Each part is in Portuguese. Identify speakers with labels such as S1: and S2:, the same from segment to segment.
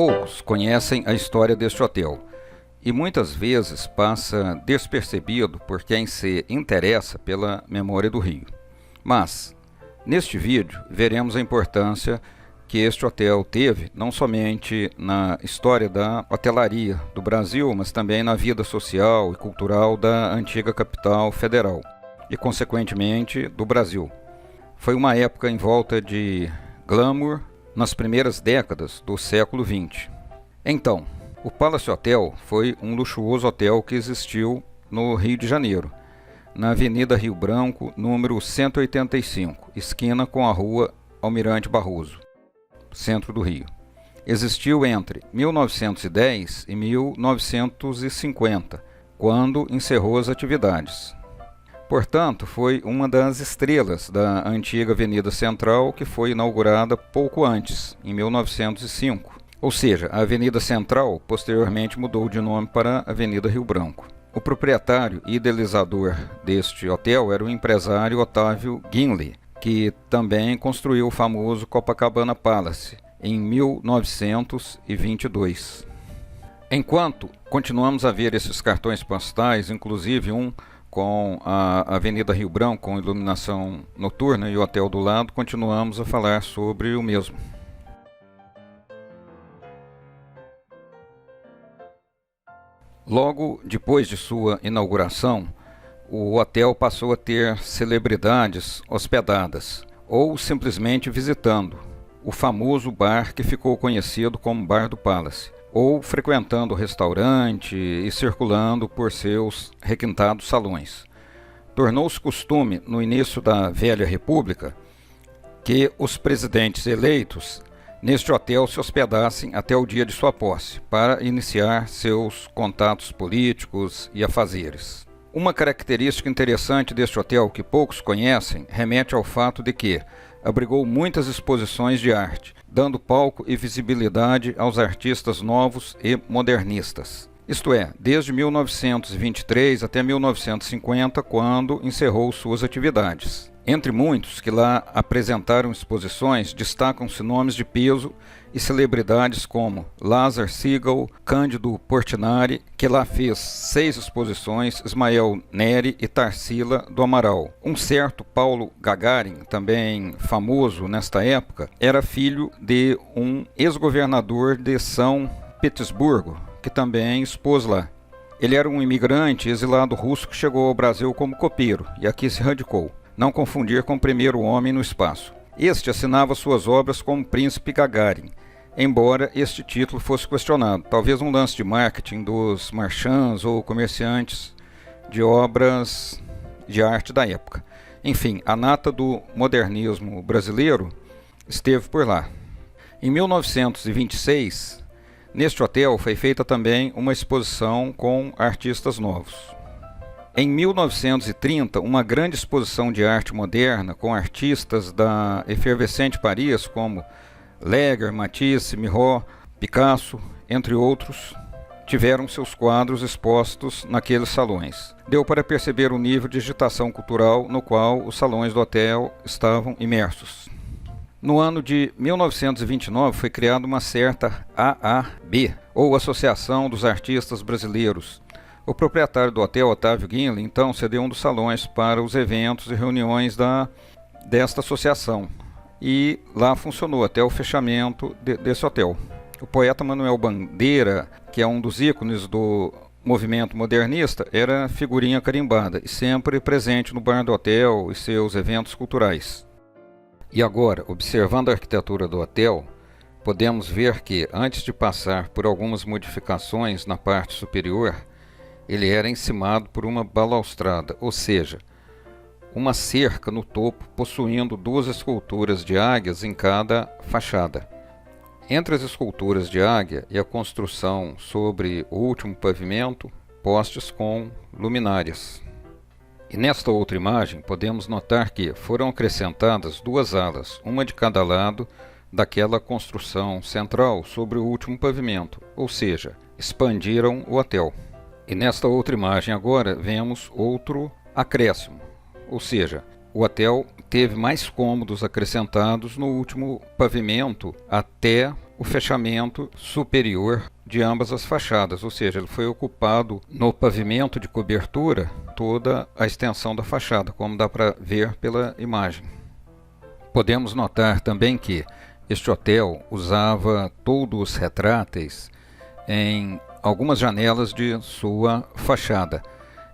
S1: Poucos conhecem a história deste hotel e muitas vezes passa despercebido por quem se interessa pela memória do Rio. Mas, neste vídeo, veremos a importância que este hotel teve não somente na história da hotelaria do Brasil, mas também na vida social e cultural da antiga capital federal e, consequentemente, do Brasil. Foi uma época em volta de glamour nas primeiras décadas do século XX. Então, o Palace Hotel foi um luxuoso hotel que existiu no Rio de Janeiro, na Avenida Rio Branco, número 185, esquina com a Rua Almirante Barroso, centro do Rio. Existiu entre 1910 e 1950, quando encerrou as atividades. Portanto, foi uma das estrelas da antiga Avenida Central, que foi inaugurada pouco antes, em 1905. Ou seja, a Avenida Central posteriormente mudou de nome para Avenida Rio Branco. O proprietário e idealizador deste hotel era o empresário Otávio Ginley, que também construiu o famoso Copacabana Palace em 1922. Enquanto continuamos a ver esses cartões postais, inclusive um com a Avenida Rio Branco com iluminação noturna e o hotel do lado, continuamos a falar sobre o mesmo. Logo depois de sua inauguração, o hotel passou a ter celebridades hospedadas ou simplesmente visitando o famoso bar que ficou conhecido como Bar do Palace, ou frequentando o restaurante e circulando por seus requintados salões. Tornou-se costume, no início da Velha República, que os presidentes eleitos neste hotel se hospedassem até o dia de sua posse, para iniciar seus contatos políticos e afazeres. Uma característica interessante deste hotel que poucos conhecem remete ao fato de que abrigou muitas exposições de arte, dando palco e visibilidade aos artistas novos e modernistas. Isto é, desde 1923 até 1950, quando encerrou suas atividades. Entre muitos que lá apresentaram exposições, destacam-se nomes de peso e celebridades como Lázaro Segal, Cândido Portinari, que lá fez 6 exposições, Ismael Neri e Tarsila do Amaral. Um certo Paulo Gagarin, também famoso nesta época, era filho de um ex-governador de São Petersburgo, que também expôs lá. Ele era um imigrante exilado russo que chegou ao Brasil como copeiro e aqui se radicou. Não confundir com o primeiro homem no espaço. Este assinava suas obras como Príncipe Gagarin, embora este título fosse questionado, talvez um lance de marketing dos marchands ou comerciantes de obras de arte da época. Enfim, a nata do modernismo brasileiro esteve por lá. Em 1926, neste hotel foi feita também uma exposição com artistas novos. Em 1930, uma grande exposição de arte moderna com artistas da efervescente Paris como Leger, Matisse, Miró, Picasso, entre outros, tiveram seus quadros expostos naqueles salões. Deu para perceber o nível de agitação cultural no qual os salões do hotel estavam imersos. No ano de 1929 foi criada uma certa AAB, ou Associação dos Artistas Brasileiros. O proprietário do hotel, Otávio Ginley, então cedeu um dos salões para os eventos e reuniões desta associação. E lá funcionou até o fechamento desse hotel. O poeta Manuel Bandeira, que é um dos ícones do movimento modernista, era figurinha carimbada e sempre presente no bar do hotel e seus eventos culturais. E agora, observando a arquitetura do hotel, podemos ver que, antes de passar por algumas modificações na parte superior, ele era encimado por uma balaustrada, ou seja, uma cerca no topo possuindo 2 esculturas de águias em cada fachada. Entre as esculturas de águia e a construção sobre o último pavimento, postes com luminárias. E nesta outra imagem podemos notar que foram acrescentadas 2 alas, uma de cada lado daquela construção central sobre o último pavimento, ou seja, expandiram o hotel. E nesta outra imagem agora vemos outro acréscimo, ou seja, o hotel teve mais cômodos acrescentados no último pavimento até o fechamento superior de ambas as fachadas, ou seja, ele foi ocupado no pavimento de cobertura toda a extensão da fachada, como dá para ver pela imagem. Podemos notar também que este hotel usava toldos retráteis em algumas janelas de sua fachada.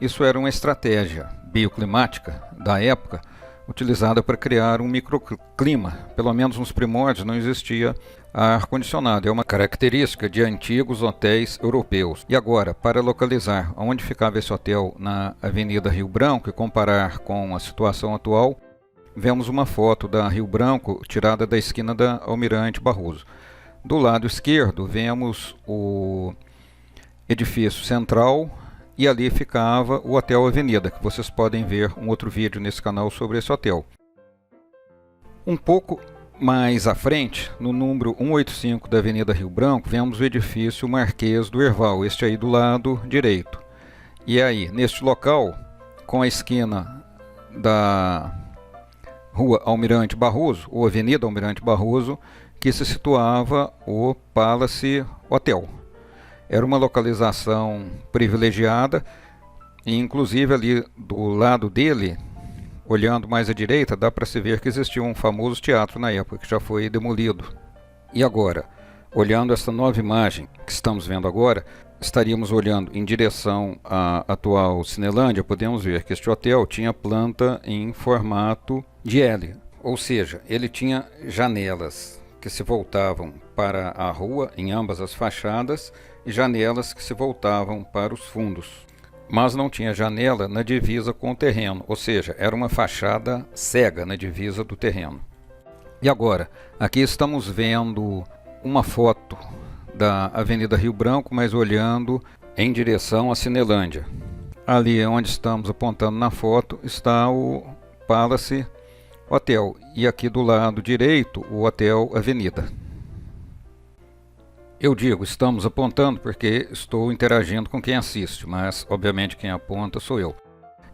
S1: Isso era uma estratégia bioclimática da época, utilizada para criar um microclima. Pelo menos nos primórdios não existia ar-condicionado. É uma característica de antigos hotéis europeus. E agora, para localizar onde ficava esse hotel na Avenida Rio Branco e comparar com a situação atual, vemos uma foto da Rio Branco tirada da esquina da Almirante Barroso. Do lado esquerdo vemos o edifício central e ali ficava o Hotel Avenida, que vocês podem ver um outro vídeo nesse canal sobre esse hotel. Um pouco mais à frente, no número 185 da Avenida Rio Branco, vemos o edifício Marquês do Herval, este aí do lado direito. E aí, neste local, com a esquina da Rua Almirante Barroso, ou Avenida Almirante Barroso, que se situava o Palace Hotel. Era uma localização privilegiada, e inclusive ali do lado dele, olhando mais à direita, dá para se ver que existia um famoso teatro na época, que já foi demolido. E agora, olhando essa nova imagem que estamos vendo agora, estaríamos olhando em direção à atual Cinelândia, podemos ver que este hotel tinha planta em formato de L, ou seja, ele tinha janelas que se voltavam para a rua em ambas as fachadas e janelas que se voltavam para os fundos. Mas não tinha janela na divisa com o terreno, ou seja, era uma fachada cega na divisa do terreno. E agora, aqui estamos vendo uma foto da Avenida Rio Branco, mas olhando em direção à Cinelândia. Ali onde estamos apontando na foto está o Palace Hotel, e aqui do lado direito o Hotel Avenida. Eu digo estamos apontando porque estou interagindo com quem assiste, mas obviamente quem aponta sou eu.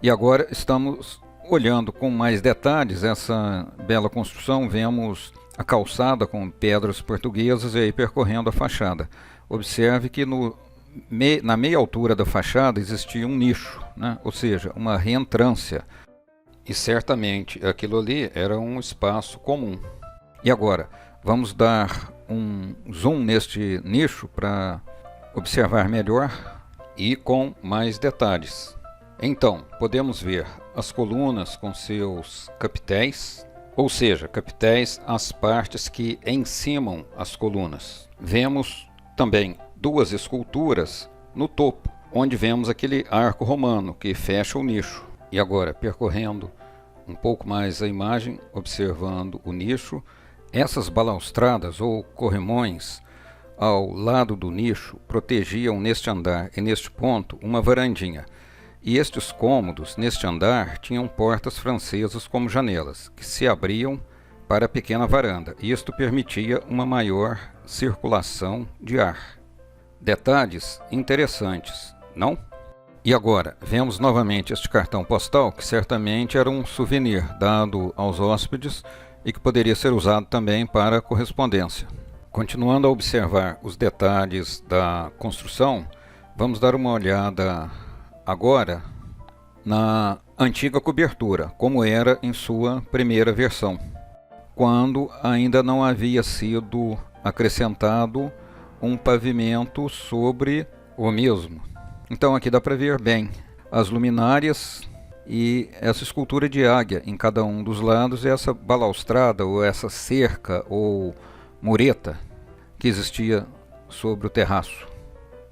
S1: E agora estamos olhando com mais detalhes essa bela construção. Vemos a calçada com pedras portuguesas e aí percorrendo a fachada. Observe que na meia altura da fachada existia um nicho, né? Ou seja, uma reentrância. E certamente aquilo ali era um espaço comum. E agora, vamos dar um zoom neste nicho para observar melhor e com mais detalhes. Então, podemos ver as colunas com seus capitéis, ou seja, capitéis as partes que encimam as colunas. Vemos também duas esculturas no topo, onde vemos aquele arco romano que fecha o nicho. E agora, percorrendo um pouco mais a imagem, observando o nicho, essas balaustradas ou corrimões ao lado do nicho protegiam neste andar e neste ponto uma varandinha. E estes cômodos neste andar tinham portas francesas como janelas, que se abriam para a pequena varanda, e isto permitia uma maior circulação de ar. Detalhes interessantes, não? E agora, vemos novamente este cartão postal, que certamente era um souvenir dado aos hóspedes e que poderia ser usado também para correspondência. Continuando a observar os detalhes da construção, vamos dar uma olhada agora na antiga cobertura, como era em sua primeira versão, quando ainda não havia sido acrescentado um pavimento sobre o mesmo. Então aqui dá para ver bem as luminárias e essa escultura de águia em cada um dos lados, e essa balaustrada ou essa cerca ou mureta que existia sobre o terraço.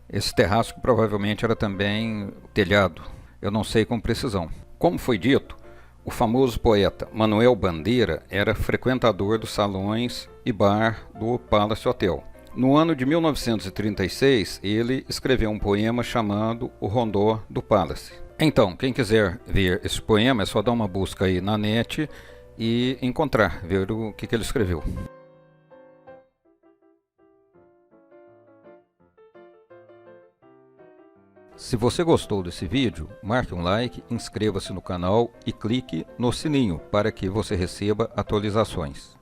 S1: Esse terraço que provavelmente era também telhado, eu não sei com precisão. Como foi dito, o famoso poeta Manuel Bandeira era frequentador dos salões e bar do Palace Hotel. No ano de 1936, ele escreveu um poema chamado O Rondó do Palace. Então, quem quiser ver esse poema é só dar uma busca aí na net e encontrar, ver o que ele escreveu. Se você gostou desse vídeo, marque um like, inscreva-se no canal e clique no sininho para que você receba atualizações.